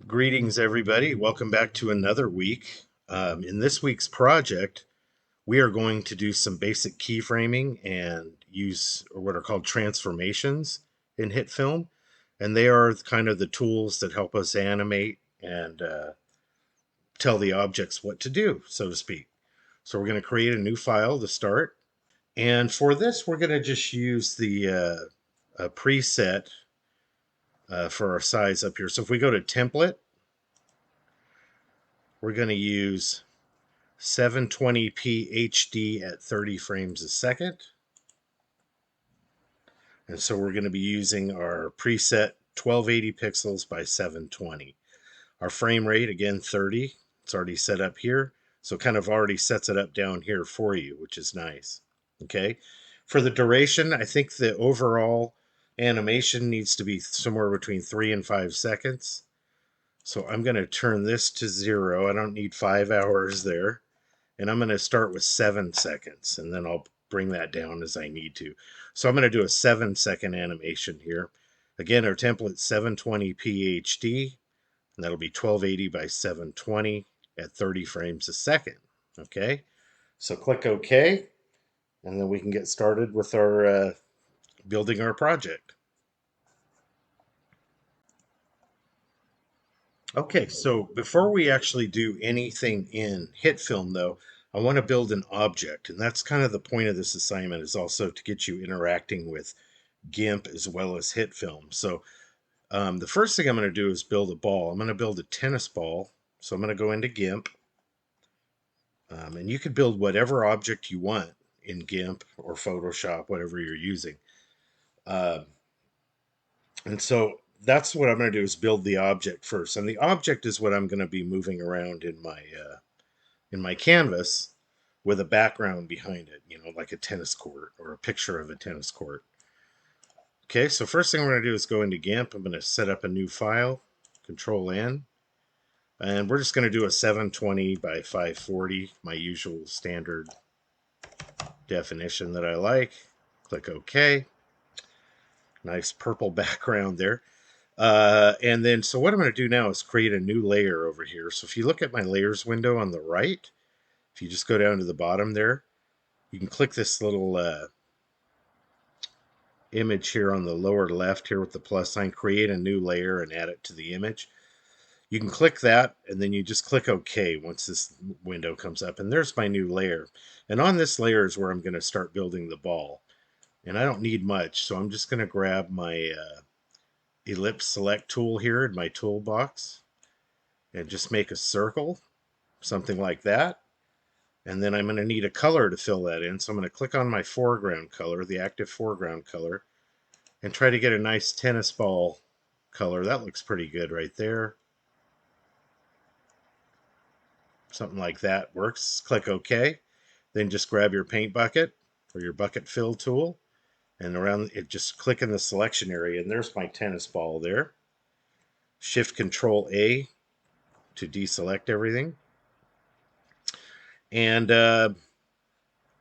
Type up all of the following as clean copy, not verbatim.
Greetings, everybody. Welcome back to another week. In this week's project, we are going to do some basic keyframing and use what are called transformations in Hitfilm. And they are kind of the tools that help us animate and tell the objects what to do, so to speak. So we're going to create a new file to start. And for this, we're going to just use the preset for our size up here. So if we go to template, we're going to use 720p HD at 30 frames a second. And so we're going to be using our preset 1280 pixels by 720. Our frame rate, again, 30. It's already set up here. So kind of already sets it up down here for you, which is nice. Okay. For the duration, I think the overall animation needs to be somewhere between 3 and 5 seconds. So I'm going to turn this to 0. I don't need 5 hours there. And I'm going to start with 7 seconds, and then I'll bring that down as I need to. So I'm going to do a 7-second animation here. Again, our template 720p HD, and that'll be 1280 by 720 at 30 frames a second. Okay, so click OK, and then we can get started with our building our project. Okay, so before we actually do anything in Hitfilm, though, I want to build an object, and that's kind of the point of this assignment, is also to get you interacting with GIMP as well as Hitfilm. So the first thing I'm going to do is build a ball. I'm going to build a tennis ball. So I'm going to go into GIMP, and you could build whatever object you want in GIMP or Photoshop, whatever you're using. Uh, And so that's what I'm going to do, is build the object first. And the object is what I'm going to be moving around in my canvas with a background behind it, like a tennis court or a picture of a tennis court. Okay, so first thing I'm going to do is go into GIMP. I'm going to set up a new file, Control N, and we're just going to do a 720 by 540, my usual standard definition that I like. Click OK. Nice purple background there. And then, so what I'm going to do now is create a new layer over here. So if you look at my layers window on the right, if you just go down to the bottom there, you can click this little image here on the lower left here with the plus sign, create a new layer and add it to the image. You can click that, and then you just click OK once this window comes up. And there's my new layer. And on this layer is where I'm going to start building the ball. And I don't need much, so I'm just going to grab my ellipse select tool here in my toolbox and just make a circle, something like that. And then I'm going to need a color to fill that in. So I'm going to click on my foreground color, the active foreground color, and try to get a nice tennis ball color. That looks pretty good right there. Something like that works. Click OK. Then just grab your paint bucket or your bucket fill tool, and around it, just click in the selection area, and there's my tennis ball there. Shift Control A to deselect everything. And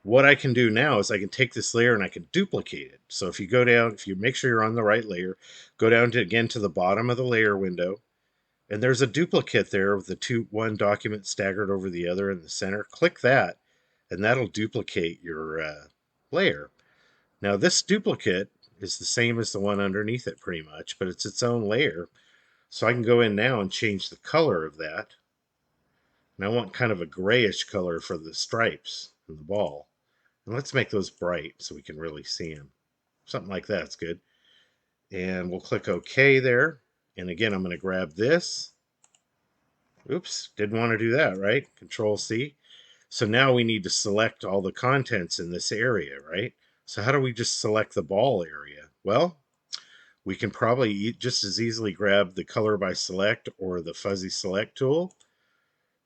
what I can do now is I can take this layer and I can duplicate it. So if you go down, if you make sure you're on the right layer, go down to again to the bottom of the layer window, and there's a duplicate there with the one document staggered over the other in the center. Click that, and that'll duplicate your layer. Now this duplicate is the same as the one underneath it pretty much, but it's its own layer. So I can go in now and change the color of that. And I want kind of a grayish color for the stripes in the ball. And let's make those bright so we can really see them. Something like that's good. And we'll click OK there. And again, I'm going to grab this. Oops, didn't want to do that, right? Control C. So now we need to select all the contents in this area, right? So how do we just select the ball area? Well, we can probably just as easily grab the color by select or the fuzzy select tool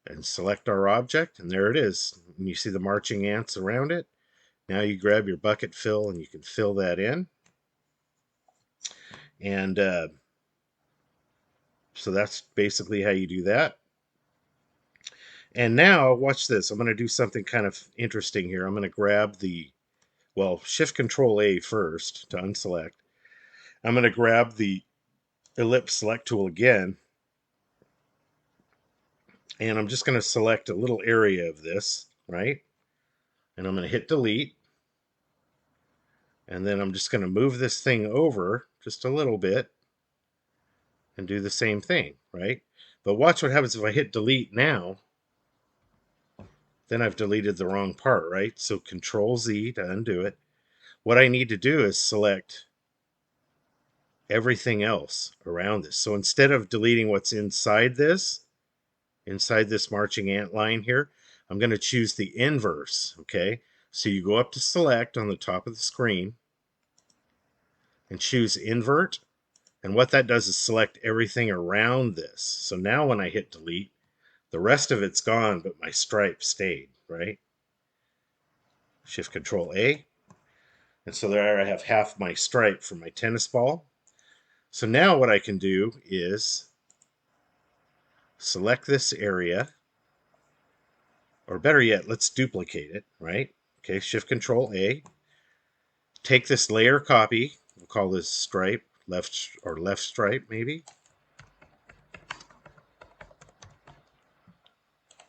and select our object. And there it is. And you see the marching ants around it. Now you grab your bucket fill and you can fill that in. And so that's basically how you do that. And now watch this. I'm going to do something kind of interesting here. I'm going to grab Shift Control A first to unselect. I'm going to grab the ellipse select tool again, And I'm just going to select a little area of this, right? And I'm going to hit delete. And then I'm just going to move this thing over just a little bit and do the same thing, right? But watch what happens if I hit delete now. Then I've deleted the wrong part, right? So Control Z to undo it. What I need to do is select everything else around this. So instead of deleting what's inside this marching ant line here, I'm going to choose the inverse, okay? So you go up to select on the top of the screen and choose invert. And what that does is select everything around this. So now when I hit delete, the rest of it's gone, but my stripe stayed, right? Shift Control A. And so there I have half my stripe for my tennis ball. So now what I can do is select this area, or better yet, let's duplicate it, right? Okay, Shift Control A. Take this layer copy, we'll call this stripe, left stripe maybe.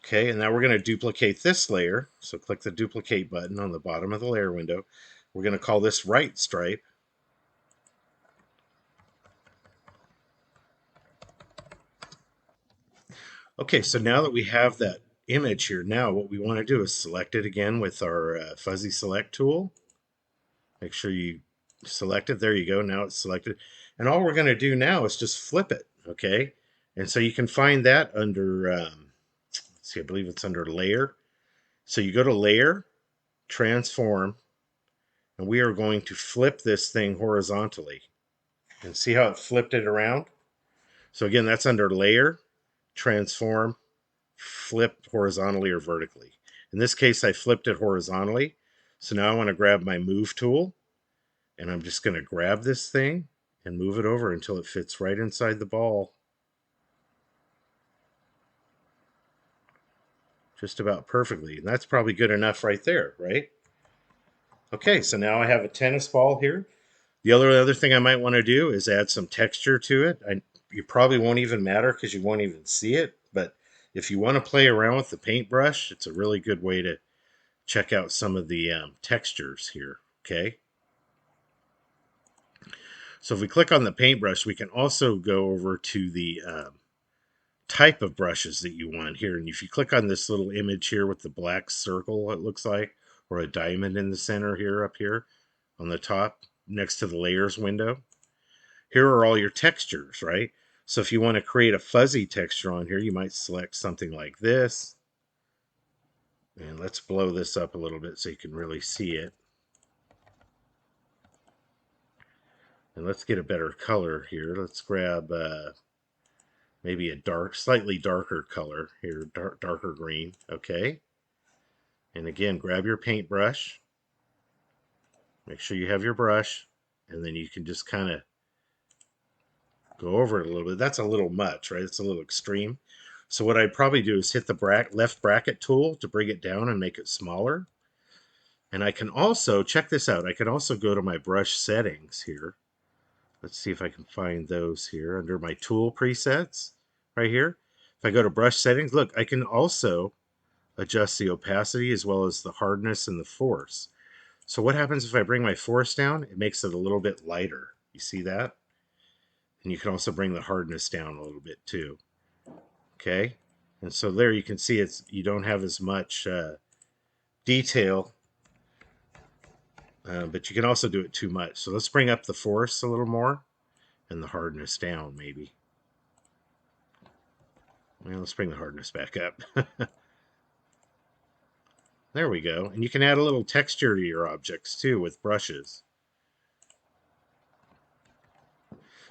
Okay, and now we're going to duplicate this layer. So click the duplicate button on the bottom of the layer window. We're going to call this right stripe. Okay, so now that we have that image here, now what we want to do is select it again with our fuzzy select tool. Make sure you select it. There you go. Now it's selected. And all we're going to do now is just flip it, okay? And so you can find that under, let's see, I believe it's under Layer. So you go to Layer, Transform, and we are going to flip this thing horizontally. And see how it flipped it around? So again, that's under Layer, Transform, Flip horizontally or vertically. In this case, I flipped it horizontally. So now I want to grab my Move tool, and I'm just going to grab this thing and move it over until it fits right inside the ball. Just about perfectly. And that's probably good enough right there, right? Okay, so now I have a tennis ball here. The other thing I might want to do is add some texture to it. You probably won't even matter because you won't even see it. But if you want to play around with the paintbrush, it's a really good way to check out some of the textures here, okay? So if we click on the paintbrush, we can also go over to the type of brushes that you want here. And if you click on this little image here with the black circle, it looks like, or a diamond in the center here, up here on the top, next to the layers window, here are all your textures, right? So if you want to create a fuzzy texture on here, you might select something like this. And let's blow this up a little bit so you can really see it. And let's get a better color here. Let's grab maybe a slightly darker color here, darker green. Okay. And again, grab your paintbrush. Make sure you have your brush. And then you can just kind of go over it a little bit. That's a little much, right? It's a little extreme. So what I'd probably do is hit the left bracket tool to bring it down and make it smaller. And I can also, check this out, I can also go to my brush settings here. Let's see if I can find those here under my tool presets right here. If I go to brush settings, look, I can also adjust the opacity as well as the hardness and the force. So what happens if I bring my force down? It makes it a little bit lighter. You see that? And you can also bring the hardness down a little bit too. Okay, and so there you can see you don't have as much detail, but you can also do it too much. So let's bring up the force a little more and the hardness down maybe. Well, let's bring the hardness back up. There we go. And you can add a little texture to your objects too with brushes.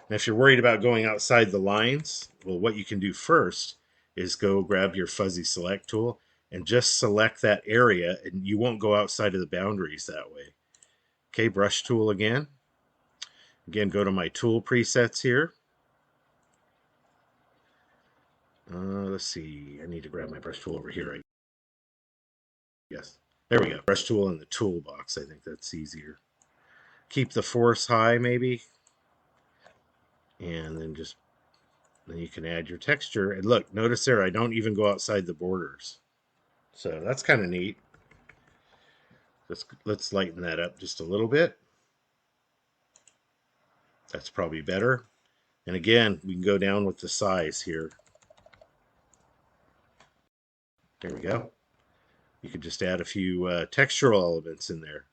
Now, if you're worried about going outside the lines, well, what you can do first is go grab your fuzzy select tool and just select that area, and you won't go outside of the boundaries that way. Okay, brush tool again. Again, go to my tool presets here. Let's see, I need to grab my brush tool over here. Yes, there we go. Brush tool in the toolbox. I think that's easier. Keep the force high maybe. And then just Then you can add your texture. And look, notice there, I don't even go outside the borders. So that's kind of neat. Let's lighten that up just a little bit. That's probably better. And again, we can go down with the size here. There we go. You could just add a few textural elements in there.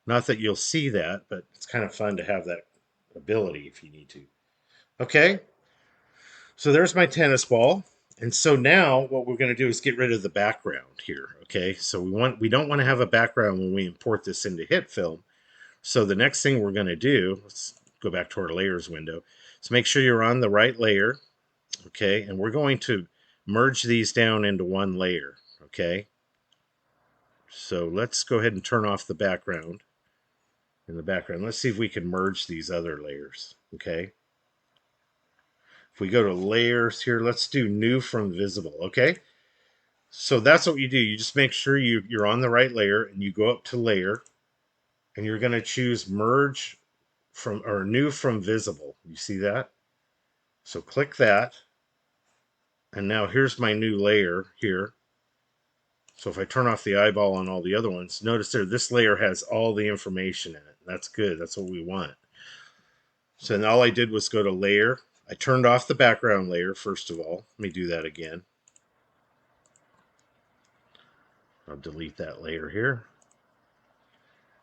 Not that you'll see that, but it's kind of fun to have that ability if you need to. Okay, so there's my tennis ball. And so now what we're going to do is get rid of the background here. Okay, so we don't want to have a background when we import this into Hitfilm. So the next thing we're going to do, let's go back to our layers window. So make sure you're on the right layer. Okay, and we're going to merge these down into one layer. Okay, so let's go ahead and turn off the background. In the background, let's see if we can merge these other layers. Okay, if we go to layers here, let's do new from visible. Okay, so that's what you do. You just make sure you're on the right layer, and you go up to layer, and you're going to choose merge from or new from visible. You see that? So click that, and now here's my new layer here. So if I turn off the eyeball on all the other ones, notice there, this layer has all the information in it. That's good. That's what we want. So then all I did was go to layer. I turned off the background layer, first of all. Let me do that again. I'll delete that layer here.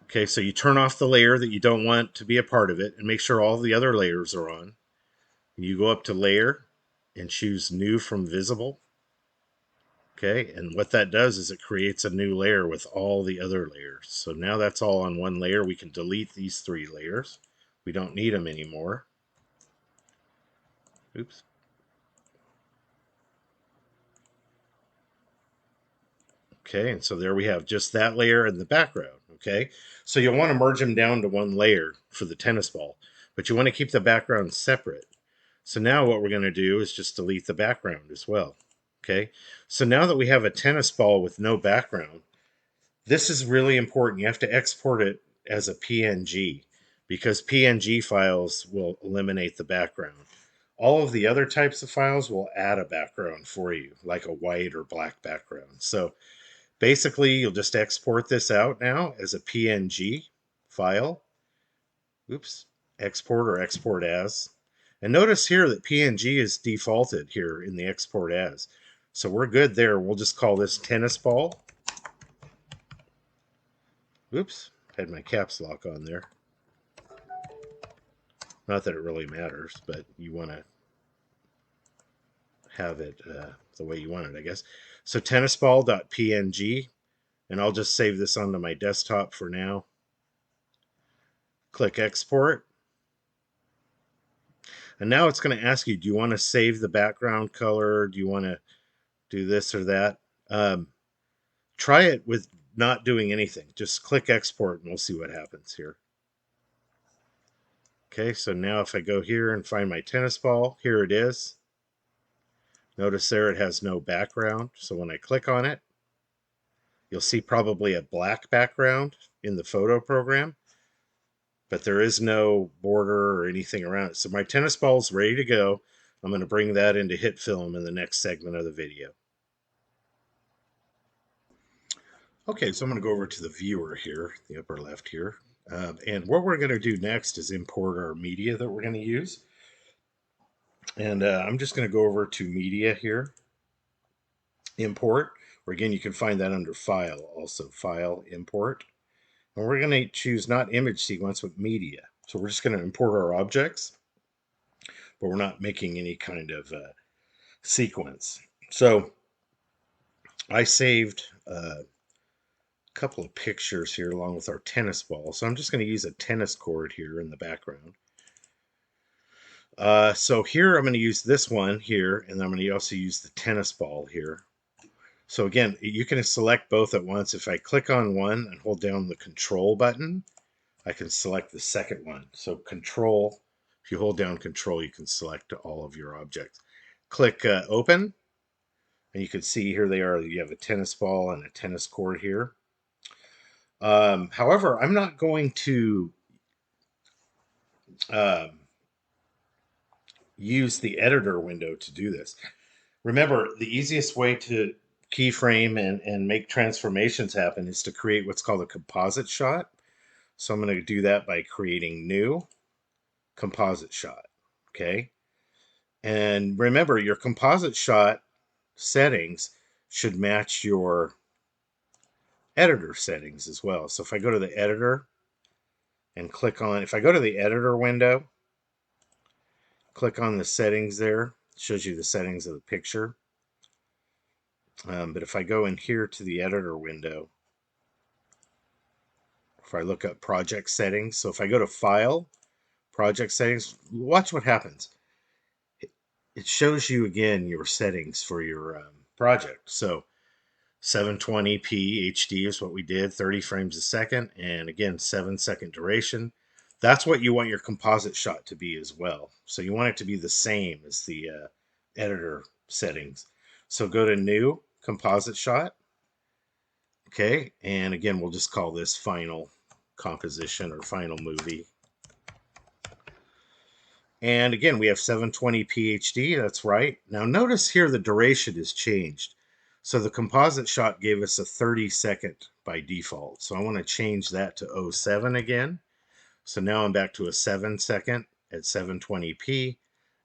Okay, so you turn off the layer that you don't want to be a part of it and make sure all the other layers are on. You go up to layer and choose new from visible. Okay, and what that does is it creates a new layer with all the other layers. So now that's all on one layer. We can delete these 3 layers. We don't need them anymore. Oops. Okay, and so there we have just that layer in the background. Okay, so you'll want to merge them down to one layer for the tennis ball, but you want to keep the background separate. So now what we're going to do is just delete the background as well. Okay, so now that we have a tennis ball with no background, this is really important. You have to export it as a PNG because PNG files will eliminate the background. All of the other types of files will add a background for you, like a white or black background. So basically, you'll just export this out now as a PNG file. Oops, export or export as. And notice here that PNG is defaulted here in the export as. So we're good there. We'll just call this tennis ball. Oops, had my caps lock on there. Not that it really matters, but you want to have it the way you want it, I guess. So tennisball.png, and I'll just save this onto my desktop for now. Click export. And now it's going to ask you, do you want to save the background color? Do you want to do this or that? Try it with not doing anything. Just click export and we'll see what happens here. Okay, so now if I go here and find my tennis ball, here it is. Notice there it has no background. So when I click on it, you'll see probably a black background in the photo program, but there is no border or anything around it. So my tennis ball is ready to go. I'm going to bring that into Hitfilm in the next segment of the video. Okay, so I'm going to go over to the viewer here, the upper left here. And what we're going to do next is import our media that we're going to use. And I'm just going to go over to media here, import, or again, you can find that under file, also file, import. And we're going to choose not image sequence, but media. So we're just going to import our objects, but we're not making any kind of sequence. So I saved a couple of pictures here along with our tennis ball. So I'm just going to use a tennis court here in the background. So here I'm going to use this one here, and I'm going to also use the tennis ball here. So again, you can select both at once. If I click on one and hold down the control button, I can select the second one. So control, if you hold down control, you can select all of your objects. Click open, and you can see here they are. You have a tennis ball and a tennis court here. However, I'm not going to use the editor window to do this. Remember, the easiest way to keyframe and make transformations happen is to create what's called a composite shot. So I'm going to do that by creating new composite shot. Okay. And remember, your composite shot settings should match your editor settings as well. So if I go to the editor and click on, if I go to the editor window, click on the settings there, it shows you the settings of the picture. But if I go in here to the editor window, if I look up project settings, so if I go to file, project settings, watch what happens. It shows you again your settings for your project. So 720p HD is what we did, 30 frames a second, and again, 7-second duration. That's what you want your composite shot to be as well. So you want it to be the same as the editor settings. So go to new composite shot. Okay, and again, we'll just call this final composition or final movie. And again, we have 720p HD, that's right. Now notice here the duration is changed. So the composite shot gave us a 30-second by default. So I want to change that to 07 again. So now I'm back to a 7-second at 720p.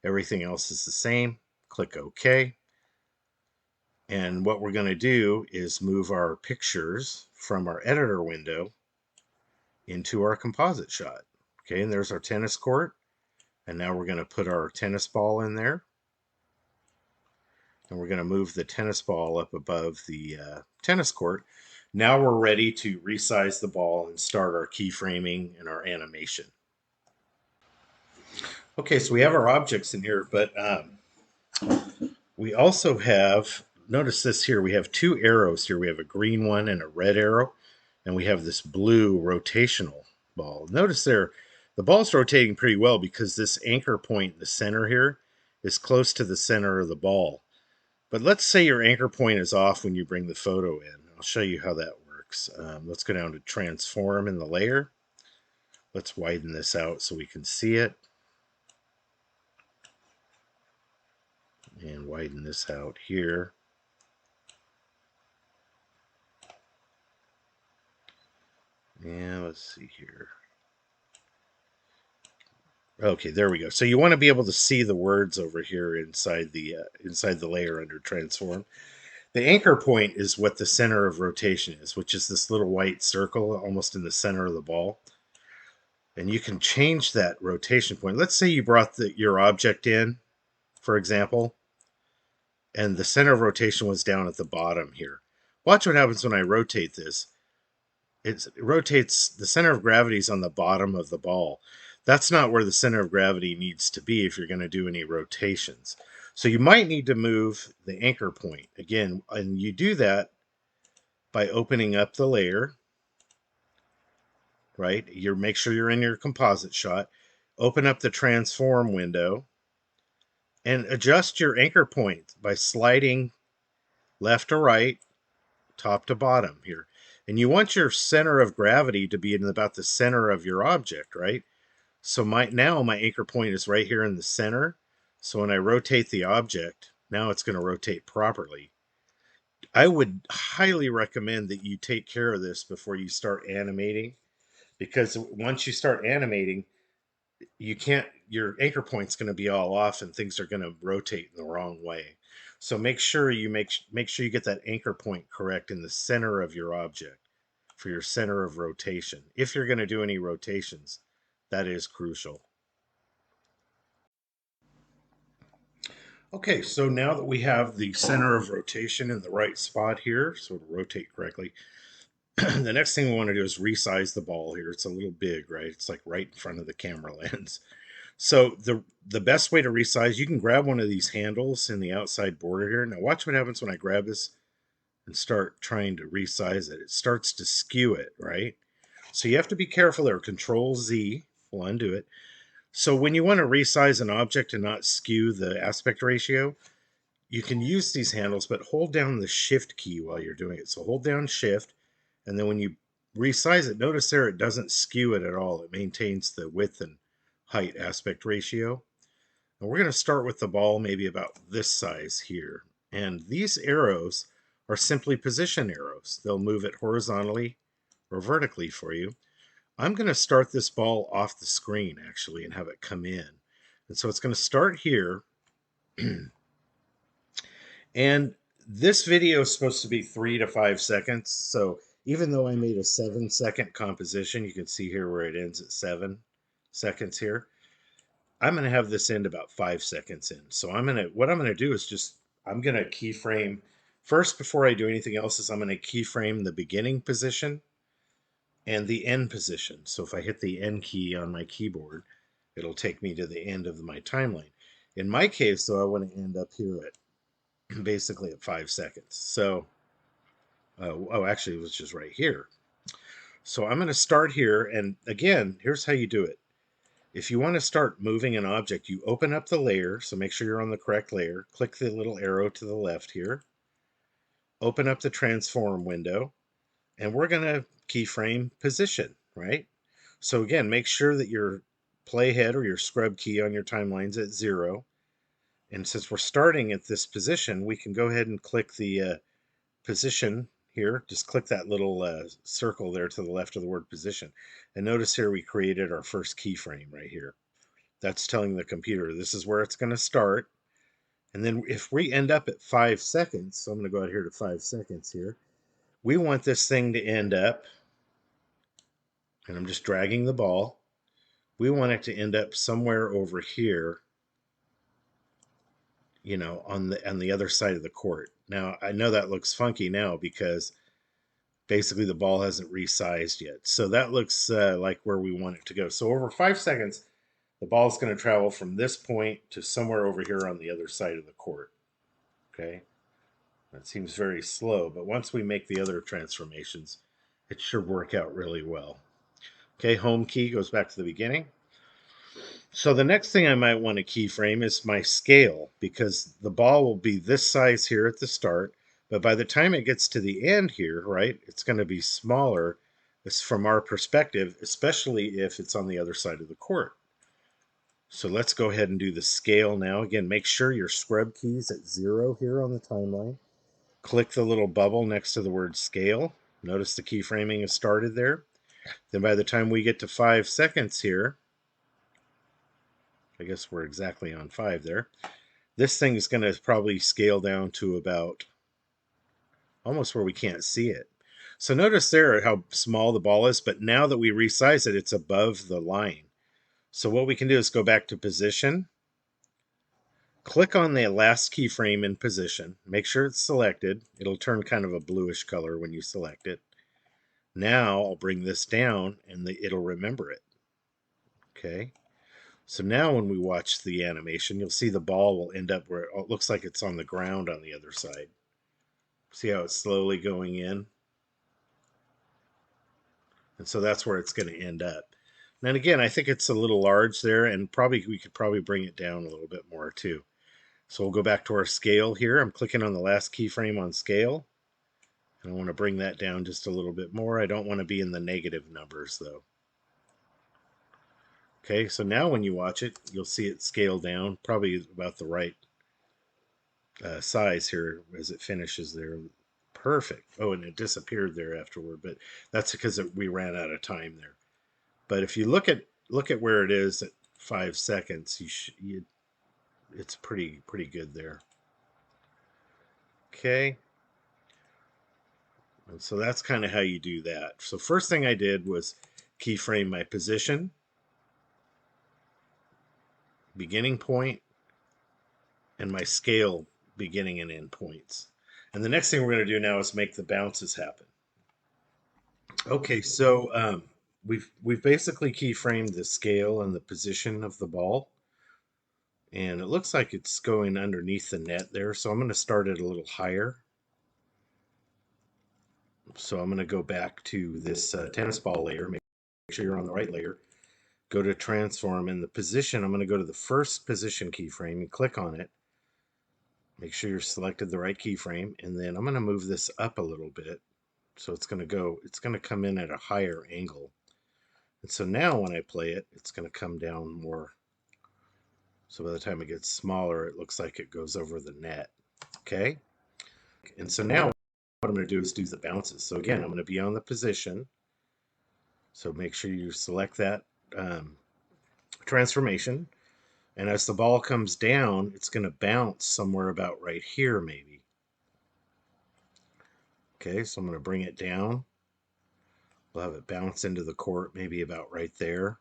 Everything else is the same. Click OK. And what we're going to do is move our pictures from our editor window into our composite shot. Okay, and there's our tennis court. And now we're going to put our tennis ball in there. And we're going to move the tennis ball up above the tennis court. Now we're ready to resize the ball and start our keyframing and our animation. Okay, so we have our objects in here, but we also have, notice this here, we have two arrows here. We have a green one and a red arrow, and we have this blue rotational ball. Notice there, the ball's rotating pretty well because this anchor point in the center here is close to the center of the ball. But let's say your anchor point is off when you bring the photo in. I'll show you how that works. Let's go down to transform in the layer. Let's widen this out so we can see it. And widen this out here. And let's see here. Okay, there we go. So you want to be able to see the words over here inside the layer under transform. The anchor point is what the center of rotation is, which is this little white circle almost in the center of the ball. And you can change that rotation point. Let's say you brought your object in, for example, and the center of rotation was down at the bottom here. Watch what happens when I rotate this. It rotates, the center of gravity is on the bottom of the ball. That's not where the center of gravity needs to be if you're going to do any rotations. So you might need to move the anchor point again, and you do that by opening up the layer, right? Make sure you're in your composite shot. Open up the transform window and adjust your anchor point by sliding left to right, top to bottom here. And you want your center of gravity to be in about the center of your object, right? So now my anchor point is right here in the center. So when I rotate the object, now it's going to rotate properly. I would highly recommend that you take care of this before you start animating, because once you start animating, your anchor point's going to be all off and things are going to rotate in the wrong way. So make sure you get that anchor point correct in the center of your object for your center of rotation. If you're going to do any rotations, that is crucial. Okay, so now that we have the center of rotation in the right spot here, so to rotate correctly, the next thing we want to do is resize the ball here. It's a little big, right? It's like right in front of the camera lens. So the best way to resize, you can grab one of these handles in the outside border here. Now watch what happens when I grab this and start trying to resize it. It starts to skew it, right? So you have to be careful there. Control Z will undo it. So when you want to resize an object and not skew the aspect ratio, you can use these handles, but hold down the shift key while you're doing it. So hold down shift, and then when you resize it, notice there it doesn't skew it at all. It maintains the width and height aspect ratio. And we're going to start with the ball maybe about this size here. And these arrows are simply position arrows. They'll move it horizontally or vertically for you. I'm going to start this ball off the screen actually and have it come in. And so it's going to start here. And this video is supposed to be 3 to 5 seconds. So even though I made a 7-second composition, you can see here where it ends at 7 seconds here. I'm going to have this end about 5 seconds in. So what I'm going to do is I'm going to keyframe first before I do anything else is I'm going to keyframe the beginning position and the end position. So if I hit the end key on my keyboard, it'll take me to the end of my timeline. In my case, though, I want to end up here at basically at 5 seconds. So, actually, it was just right here. So I'm going to start here. And again, here's how you do it. If you want to start moving an object, you open up the layer. So make sure you're on the correct layer. Click the little arrow to the left here. Open up the transform window. And we're going to keyframe position, right? So again, make sure that your playhead or your scrub key on your timeline's at 0. And since we're starting at this position, we can go ahead and click the position here. Just click that little circle there to the left of the word position. And notice here we created our first keyframe right here. That's telling the computer this is where it's going to start. And then if we end up at 5 seconds, so I'm going to go out here to 5 seconds here. We want this thing to end up, and I'm just dragging the ball. We want it to end up somewhere over here, you know, on the other side of the court. Now, I know that looks funky now because basically the ball hasn't resized yet. So that looks like where we want it to go. So over 5 seconds, the ball is going to travel from this point to somewhere over here on the other side of the court. Okay, that seems very slow, but once we make the other transformations, it should work out really well. Okay, home key goes back to the beginning. So the next thing I might want to keyframe is my scale, because the ball will be this size here at the start, but by the time it gets to the end here, right, it's going to be smaller. It's from our perspective, especially if it's on the other side of the court. So let's go ahead and do the scale now. Again, make sure your scrub key's at 0 here on the timeline. Click the little bubble next to the word scale. Notice the keyframing has started there. Then by the time we get to 5 seconds here, I guess we're exactly on 5 there. This thing is going to probably scale down to about almost where we can't see it. So notice there how small the ball is, but now that we resize it, it's above the line. So what we can do is go back to position, click on the last keyframe in position, make sure it's selected. It'll turn kind of a bluish color when you select it. Now I'll bring this down and it'll remember it. Okay. So now when we watch the animation, you'll see the ball will end up where it looks like it's on the ground on the other side. See how it's slowly going in? And so that's where it's going to end up. And again, I think it's a little large there, and we could probably bring it down a little bit more too. So we'll go back to our scale here. I'm clicking on the last keyframe on scale. And I want to bring that down just a little bit more. I don't want to be in the negative numbers though. Okay, so now when you watch it, you'll see it scale down, probably about the right size here as it finishes there. Perfect. Oh, and it disappeared there afterward, but that's because we ran out of time there. But if you look at where it is at 5 seconds, it's pretty good there. Okay. And so that's kind of how you do that. So first thing I did was keyframe my position, beginning point, and my scale beginning and end points. And the next thing we're going to do now is make the bounces happen. Okay, so we've basically keyframed the scale and the position of the ball. And it looks like it's going underneath the net there. So I'm going to start it a little higher. So I'm going to go back to this tennis ball layer. Make sure you're on the right layer. Go to transform. In the position, I'm going to go to the first position keyframe and click on it. Make sure you're selected the right keyframe. And then I'm going to move this up a little bit. So it's going to come in at a higher angle. And so now when I play it, it's going to come down more So by the time it gets smaller, it looks like it goes over the net. Okay. And so now what I'm going to do is do the bounces. So again, I'm going to be on the position. So make sure you select that transformation. And as the ball comes down, it's going to bounce somewhere about right here, maybe. Okay, so I'm going to bring it down. We'll have it bounce into the court, maybe about right there.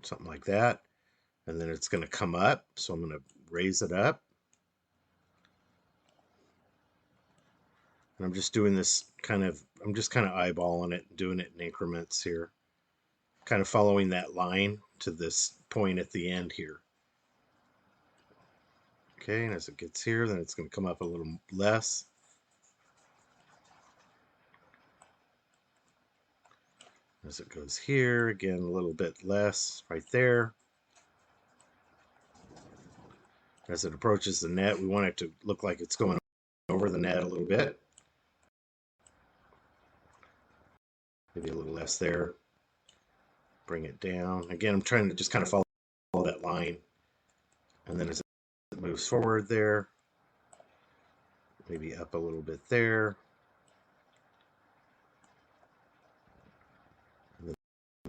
Something like that. And then it's going to come up. So I'm going to raise it up. And I'm just doing this I'm just kind of eyeballing it, doing it in increments here. Kind of following that line to this point at the end here. Okay, and as it gets here, then it's going to come up a little less. As it goes here, again, a little bit less right there. As it approaches the net, we want it to look like it's going over the net a little bit. Maybe a little less there. Bring it down. Again, I'm trying to just kind of follow that line. And then as it moves forward there, maybe up a little bit there. And then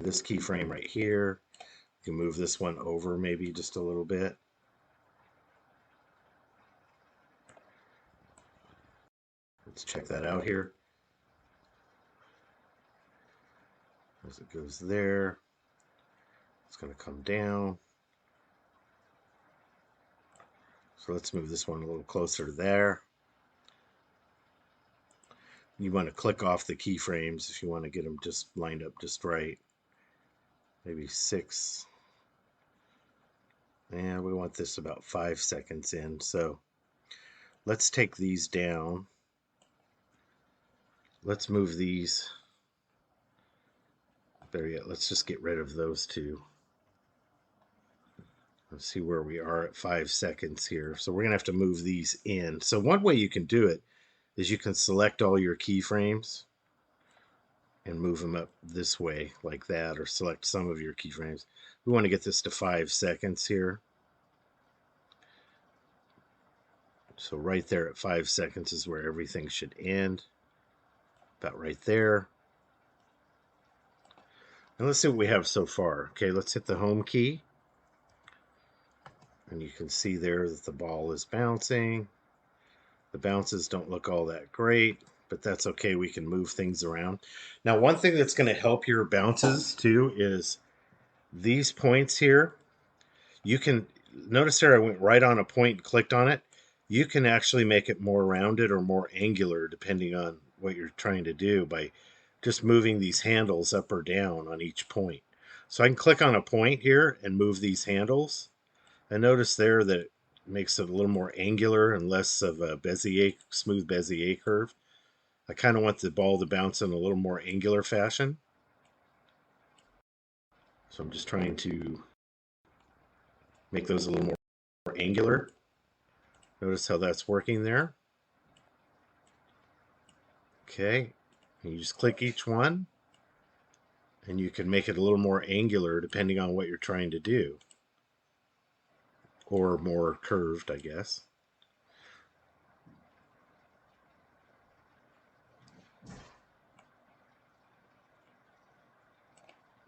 this keyframe right here, you can move this one over maybe just a little bit. Let's check that out here. As it goes there, it's going to come down. So let's move this one a little closer to there. You want to click off the keyframes if you want to get them just lined up just right. Maybe 6. And we want this about 5 seconds in. So let's take these down. Let's move these. There you go. Let's just get rid of those two. Let's see where we are at 5 seconds here. So we're going to have to move these in. So one way you can do it is you can select all your keyframes and move them up this way like that, or select some of your keyframes. We want to get this to 5 seconds here. So right there at 5 seconds is where everything should end. About right there. And let's see what we have so far. Okay, let's hit the home key. And you can see there that the ball is bouncing. The bounces don't look all that great, but that's okay. We can move things around. Now, one thing that's going to help your bounces too is these points here. You can notice there I went right on a point and clicked on it. You can actually make it more rounded or more angular depending on what you're trying to do by just moving these handles up or down on each point. So I can click on a point here and move these handles. And notice there that it makes it a little more angular and less of a Bezier, smooth Bezier curve. I kind of want the ball to bounce in a little more angular fashion. So I'm just trying to make those a little more angular. Notice how that's working there. Okay, and you just click each one, and you can make it a little more angular depending on what you're trying to do. Or more curved, I guess.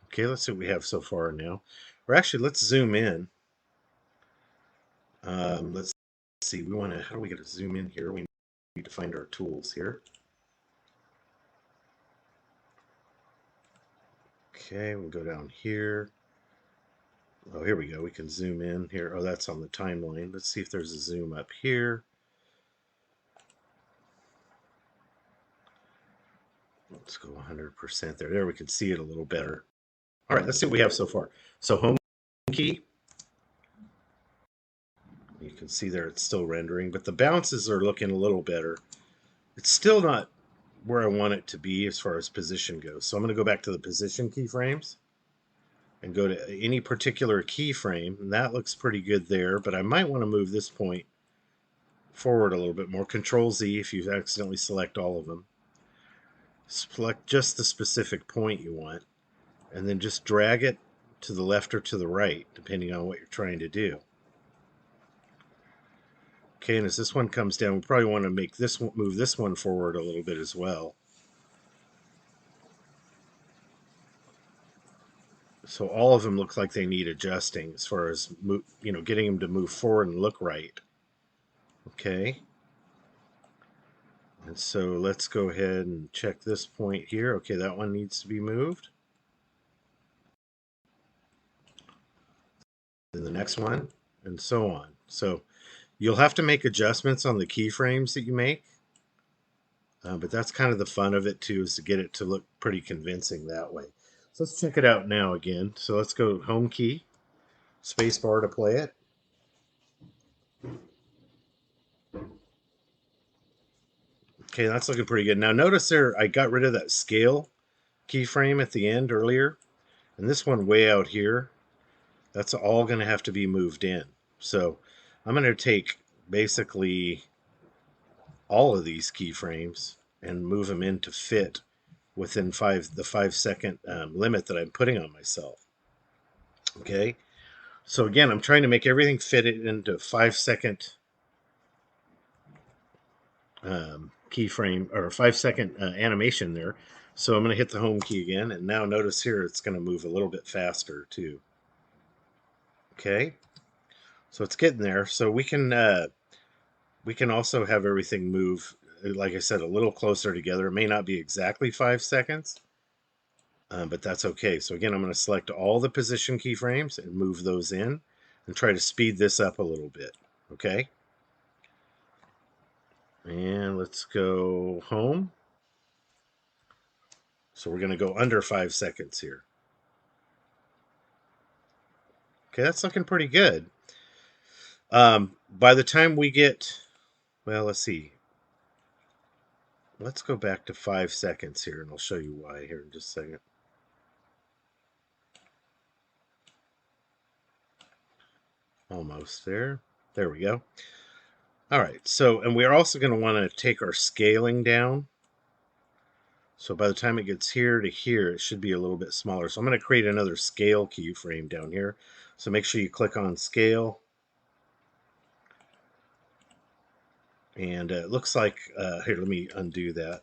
Okay, let's see what we have so far now. Or actually, let's zoom in. Let's see. We want to. How do we get to zoom in here? We need to find our tools here. Okay, we'll go down here. Oh, here we go. We can zoom in here. Oh, that's on the timeline. Let's see if there's a zoom up here. Let's go 100% there. There we can see it a little better. All right, let's see what we have so far. So home key. You can see there it's still rendering, but the bounces are looking a little better. It's still not where I want it to be as far as position goes. So I'm going to go back to the position keyframes and go to any particular keyframe. And that looks pretty good there, but I might want to move this point forward a little bit more. Control Z if you accidentally select all of them. Select just the specific point you want, and then just drag it to the left or to the right, depending on what you're trying to do. Okay, and as this one comes down, we probably want to make this one, move this one forward a little bit as well. So all of them look like they need adjusting as far as getting them to move forward and look right. Okay. And so let's go ahead and check this point here. Okay, that one needs to be moved. Then the next one, and so on. So you'll have to make adjustments on the keyframes that you make. But that's kind of the fun of it too, is to get it to look pretty convincing that way. So let's check it out now again. So let's go home key, space bar to play it. Okay, that's looking pretty good. Now notice there, I got rid of that scale keyframe at the end earlier. And this one way out here, that's all going to have to be moved in. So I'm going to take basically all of these keyframes and move them in to fit within the 5 second limit that I'm putting on myself. Okay, so again, I'm trying to make everything fit it into 5 second keyframe or 5 second animation there. So I'm going to hit the home key again, and now notice here it's going to move a little bit faster too. Okay, so it's getting there. So we can also have everything move, like I said, a little closer together. It may not be exactly 5 seconds, but that's okay. So again, I'm going to select all the position keyframes and move those in and try to speed this up a little bit. Okay. And let's go home. So we're going to go under 5 seconds here. Okay, that's looking pretty good. By the time we get, well, let's see. Let's go back to 5 seconds here, and I'll show you why here in just a second. Almost there. There we go. All right, so, and we're also going to want to take our scaling down. So by the time it gets here to here, it should be a little bit smaller. So I'm going to create another scale keyframe down here. So make sure you click on scale. And it looks like, here, let me undo that.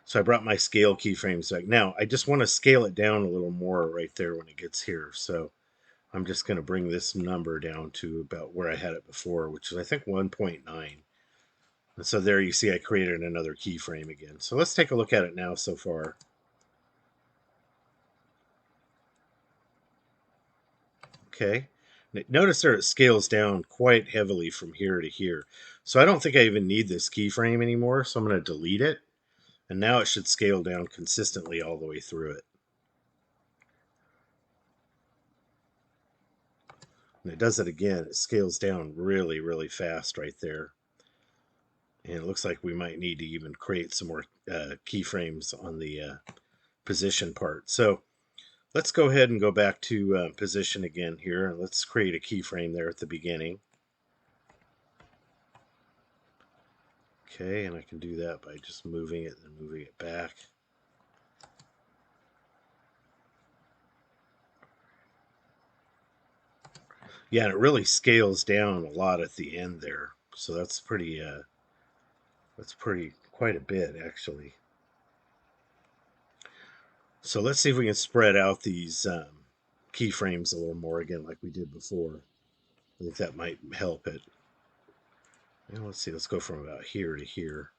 So I brought my scale keyframes back. Now, I just want to scale it down a little more right there when it gets here. So I'm just going to bring this number down to about where I had it before, which is, I think, 1.9. And so there you see I created another keyframe again. So let's take a look at it now so far. Okay. Notice there it scales down quite heavily from here to here. So I don't think I even need this keyframe anymore. So I'm going to delete it. And now it should scale down consistently all the way through it. And it does it again. It scales down really, really fast right there. And it looks like we might need to even create some more keyframes on the position part. So let's go ahead and go back to position again here. And let's create a keyframe there at the beginning. Okay, and I can do that by just moving it and moving it back. Yeah, and it really scales down a lot at the end there. So that's pretty quite a bit actually. So let's see if we can spread out these keyframes a little more again like we did before. I think that might help it. And let's see, let's go from about here to here.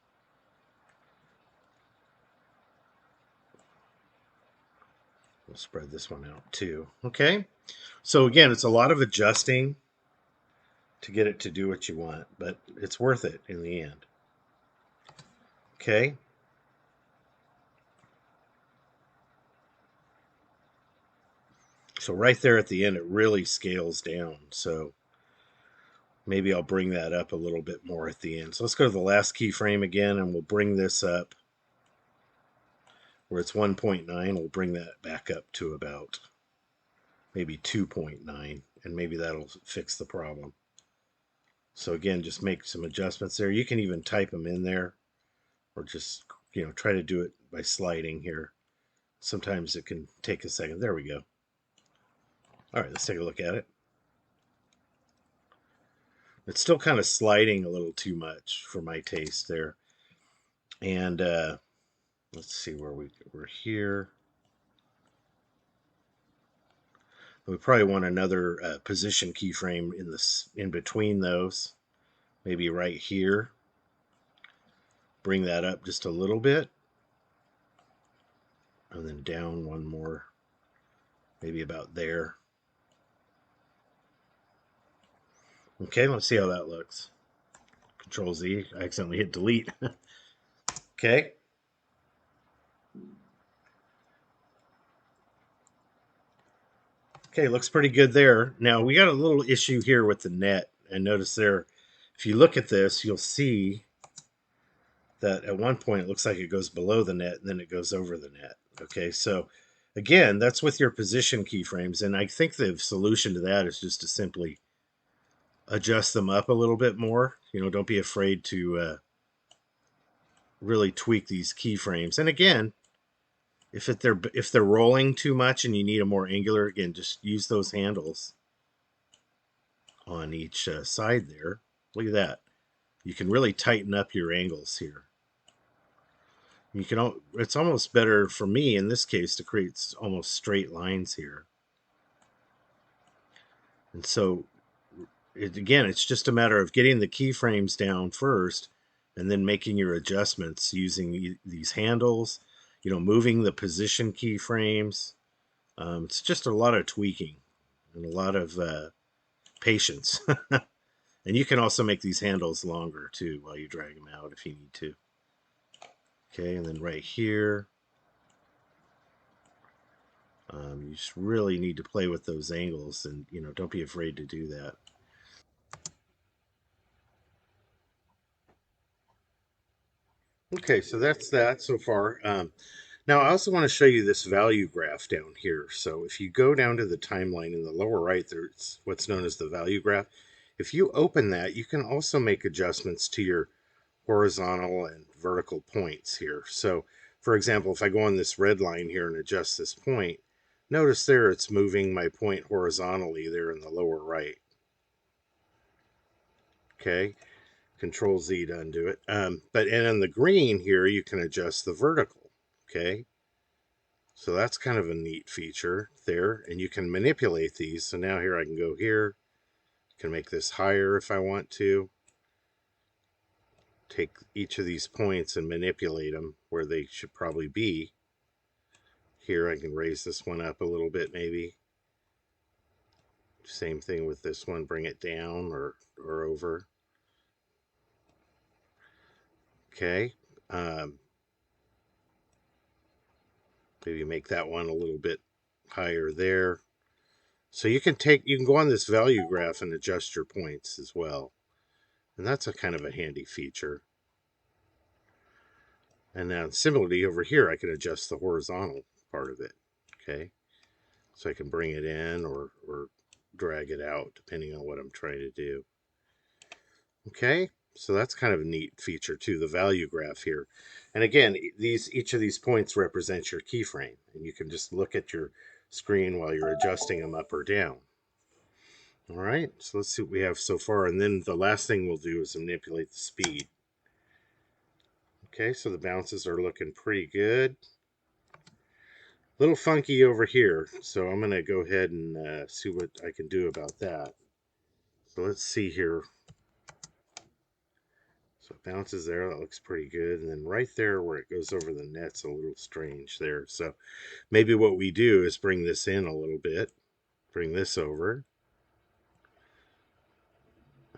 We'll spread this one out too. Okay, so again, it's a lot of adjusting to get it to do what you want, but it's worth it in the end. Okay. So right there at the end, it really scales down. So maybe I'll bring that up a little bit more at the end. So let's go to the last keyframe again, and we'll bring this up where it's 1.9. We'll bring that back up to about maybe 2.9, and maybe that'll fix the problem. So again, just make some adjustments there. You can even type them in there, or just try to do it by sliding here. Sometimes it can take a second. There we go. All right, let's take a look at it. It's still kind of sliding a little too much for my taste there. And let's see where we're here. We probably want another position keyframe in between those, maybe right here. Bring that up just a little bit, and then down one more, maybe about there. Okay, let's see how that looks. Control Z. I accidentally hit delete. Okay. Okay, looks pretty good there. Now we got a little issue here with the net. And notice there, if you look at this, you'll see that at one point it looks like it goes below the net and then it goes over the net. Okay, so again, that's with your position keyframes. And I think the solution to that is just to simply adjust them up a little bit more. You know, don't be afraid to really tweak these keyframes. And again, if they're rolling too much and you need a more angular, again, just use those handles on each side there. Look at that. You can really tighten up your angles here. You can. It's almost better for me in this case to create almost straight lines here. And so, again, it's just a matter of getting the keyframes down first, and then making your adjustments using these handles. You know, moving the position keyframes. It's just a lot of tweaking and a lot of patience. And you can also make these handles longer too while you drag them out if you need to. Okay, and then right here, you just really need to play with those angles, and you know, don't be afraid to do that. Okay, so that's that so far. Now I also want to show you this value graph down here. So if you go down to the timeline in the lower right, there's what's known as the value graph. If you open that, you can also make adjustments to your horizontal and vertical points here. So for example, if I go on this red line here and adjust this point, notice there it's moving my point horizontally there in the lower right. Okay, Control Z to undo it. But and in the green here, you can adjust the vertical. Okay, so that's kind of a neat feature there, and you can manipulate these. So now here I can go here, can make this higher if I want to. Take each of these points and manipulate them where they should probably be. Here I can raise this one up a little bit maybe. Same thing with this one, bring it down or over. Okay. Maybe make that one a little bit higher there. So you can go on this value graph and adjust your points as well. And that's a kind of a handy feature. And now similarly over here, I can adjust the horizontal part of it. Okay. So I can bring it in or drag it out depending on what I'm trying to do. Okay. So that's kind of a neat feature too, the value graph here. And again, each of these points represents your keyframe, and you can just look at your screen while you're adjusting them up or down. All right, so let's see what we have so far. And then the last thing we'll do is manipulate the speed. Okay, so the bounces are looking pretty good. A little funky over here, so I'm going to go ahead and see what I can do about that. So let's see here. So it bounces there, that looks pretty good. And then right there where it goes over the net's a little strange there. So maybe what we do is bring this in a little bit, bring this over,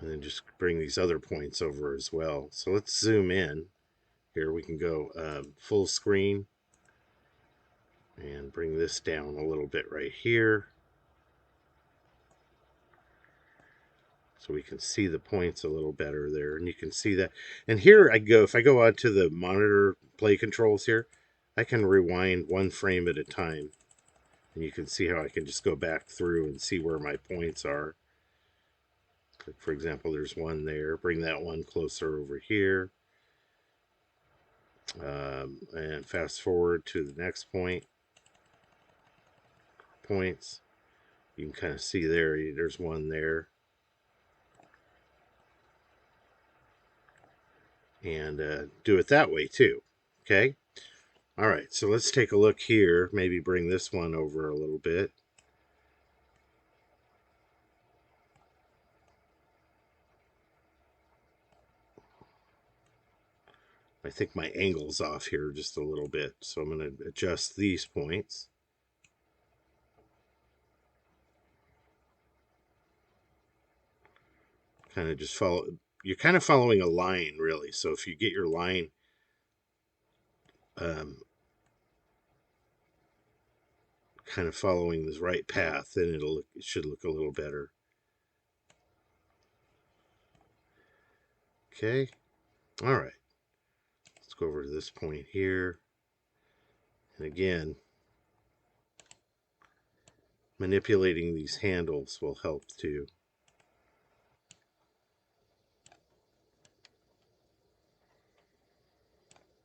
and then just bring these other points over as well. So let's zoom in. Here we can go full screen and bring this down a little bit right here. So we can see the points a little better there, and you can see that. And here I go, if I go out to the monitor play controls here, I can rewind one frame at a time. And you can see how I can just go back through and see where my points are. Like for example, there's one there. Bring that one closer over here. And fast forward to the next points. You can kind of see there's one there. And do it that way too. Okay. All right. So let's take a look here. Maybe bring this one over a little bit. I think my angle's off here just a little bit. So I'm going to adjust these points. Kind of just follow. You're kind of following a line, really. So if you get your line kind of following this right path, then it should look a little better. Okay. All right. Let's go over to this point here. And again, manipulating these handles will help too.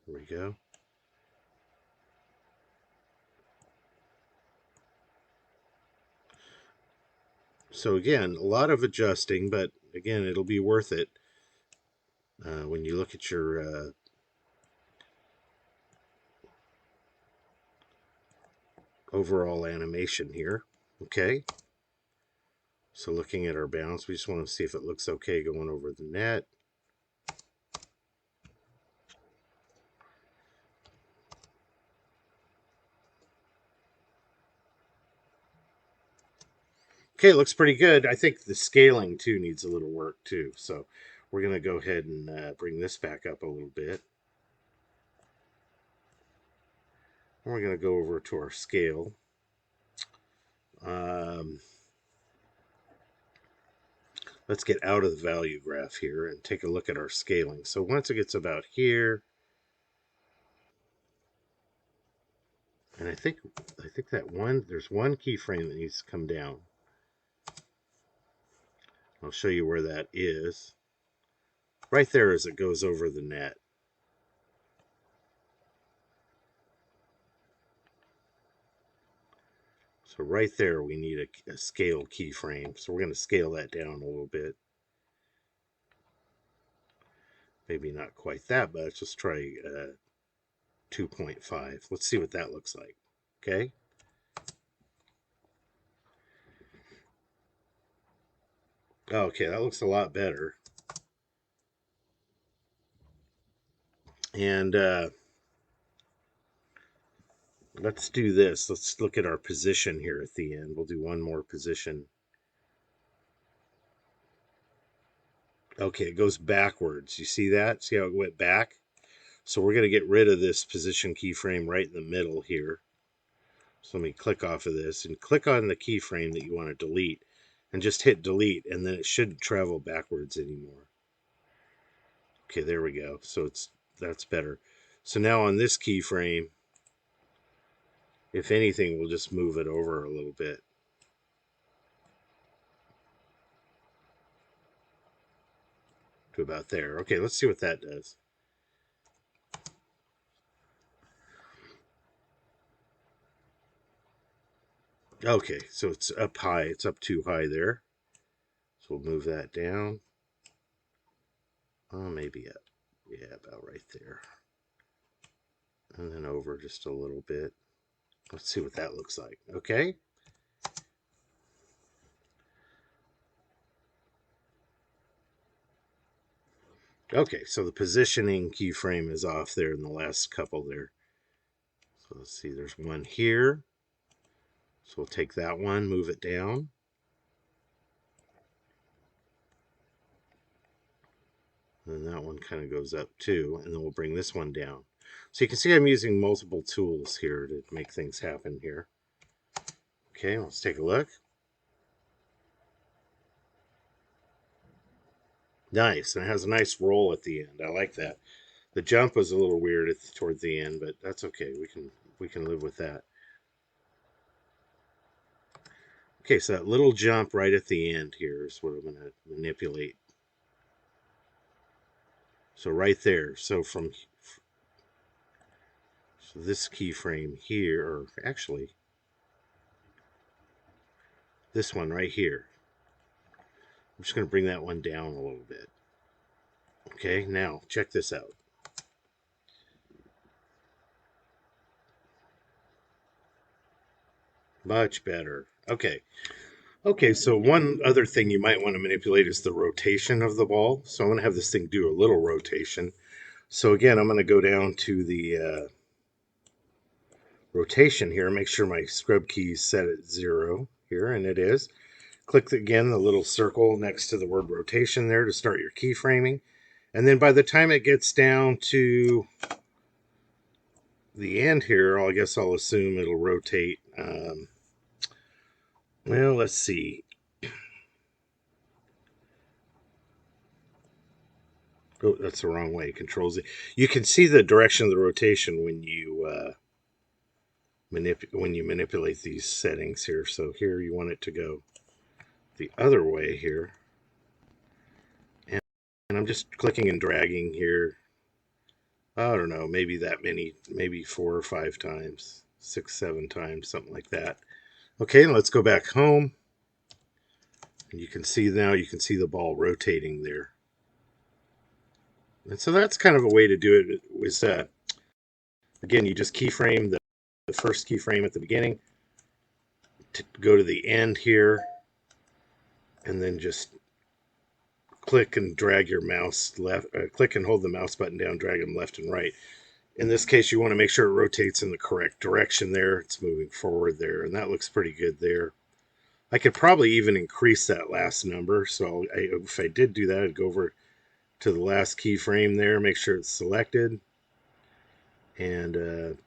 There we go. So again, a lot of adjusting, but again, it'll be worth it when you look at your overall animation here. Okay. So looking at our bounce, we just want to see if it looks okay going over the net. Okay, it looks pretty good. I think the scaling too needs a little work too. So we're going to go ahead and bring this back up a little bit. And we're going to go over to our scale. Let's get out of the value graph here and take a look at our scaling. So once it gets about here, and I think that there's one keyframe that needs to come down. I'll show you where that is. Right there as it goes over the net. So right there we need a scale keyframe. So we're going to scale that down a little bit. Maybe not quite that much. Let's try 2.5. Let's see what that looks like. Okay. Okay, that looks a lot better. And let's do this. Let's look at our position here at the end. We'll do one more position. Okay, it goes backwards. You see that? See how it went back? So we're going to get rid of this position keyframe right in the middle here. So let me click off of this and click on the keyframe that you want to delete and just hit delete, and then it shouldn't travel backwards anymore. Okay, there we go. So that's better. So now on this keyframe, if anything, we'll just move it over a little bit. To about there. Okay, let's see what that does. Okay, so it's up high. It's up too high there. So we'll move that down. Oh, maybe up. Yeah, about right there. And then over just a little bit. Let's see what that looks like. Okay. Okay, so the positioning keyframe is off there in the last couple there. So let's see, there's one here. So we'll take that one, move it down. And then that one kind of goes up too. And then we'll bring this one down. So you can see I'm using multiple tools here to make things happen here. Okay, let's take a look. Nice, and it has a nice roll at the end. I like that. The jump was a little weird towards the end, but that's okay. We can live with that. Okay, so that little jump right at the end here is what I'm going to manipulate. So right there. So this keyframe here, or actually, This one right here. I'm just going to bring that one down a little bit. Okay, now check this out. Much better. Okay. Okay, so one other thing you might want to manipulate is the rotation of the ball. So I'm going to have this thing do a little rotation. So again, I'm going to go down to the rotation here, make sure my scrub key is set at 0 here, and it is. Click again the little circle next to the word rotation there to start your keyframing. And then by the time it gets down to the end here, I guess I'll assume it'll rotate. Well, let's see. Oh, that's the wrong way. Control Z. You can see the direction of the rotation when you manipulate these settings here. So here you want it to go the other way here, and I'm just clicking and dragging here. I don't know, maybe that many, maybe 4 or 5 times, 6, 7 times, something like that. Okay, let's go back home. And you can see now, you can see the ball rotating there. And so that's kind of a way to do it. Was again, you just keyframe the first keyframe at the beginning, to go to the end here, and then just click and drag your mouse left, click and hold the mouse button down, drag them left and right. In this case, you want to make sure it rotates in the correct direction there. It's moving forward there, and that looks pretty good there. I could probably even increase that last number. So if I did do that, I'd go over to the last keyframe there, make sure it's selected, and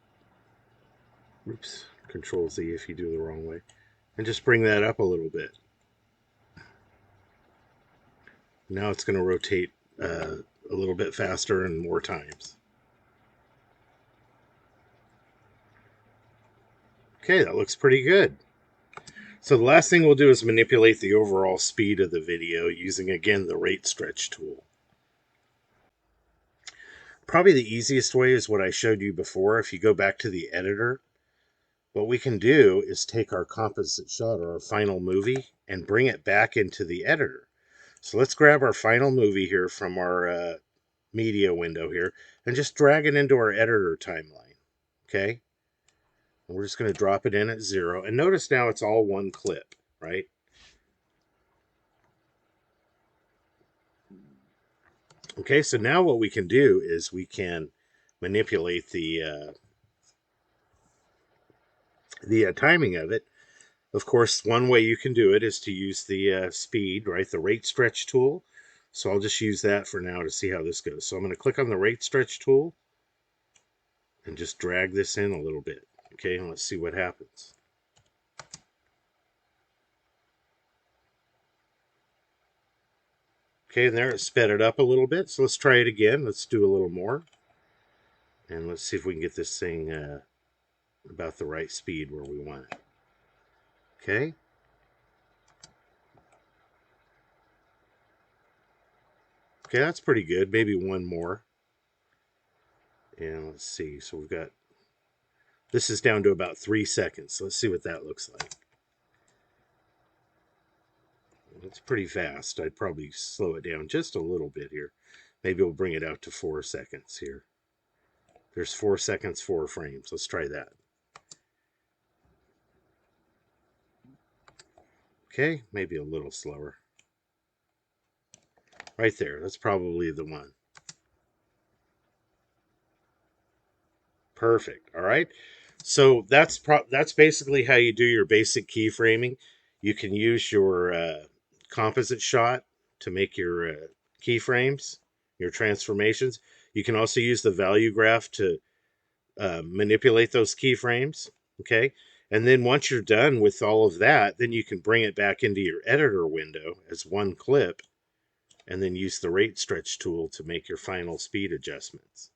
oops, Control Z if you do it the wrong way, and just bring that up a little bit. Now it's going to rotate a little bit faster and more times. Okay, that looks pretty good. So the last thing we'll do is manipulate the overall speed of the video using, again, the rate stretch tool. Probably the easiest way is what I showed you before. If you go back to the editor, what we can do is take our composite shot or our final movie and bring it back into the editor. So let's grab our final movie here from our media window here and just drag it into our editor timeline. Okay? And we're just going to drop it in at 0. And notice now it's all one clip, right? Okay, so now what we can do is we can manipulate the timing of it. Of course, one way you can do it is to use the speed, right? The rate stretch tool. So I'll just use that for now to see how this goes. So I'm going to click on the rate stretch tool and just drag this in a little bit. Okay, and let's see what happens. Okay, and there it sped it up a little bit. So let's try it again. Let's do a little more. And let's see if we can get this thing about the right speed where we want it. Okay. Okay, that's pretty good. Maybe one more. And let's see. So we've got, this is down to about 3 seconds. Let's see what that looks like. It's pretty fast. I'd probably slow it down just a little bit here. Maybe we'll bring it out to 4 seconds here. There's 4 seconds, 4 frames. Let's try that. Okay, maybe a little slower. Right there. That's probably the one. Perfect. All right. So that's basically how you do your basic keyframing. You can use your composite shot to make your keyframes, your transformations. You can also use the value graph to manipulate those keyframes. Okay. And then once you're done with all of that, then you can bring it back into your editor window as one clip and then use the rate stretch tool to make your final speed adjustments.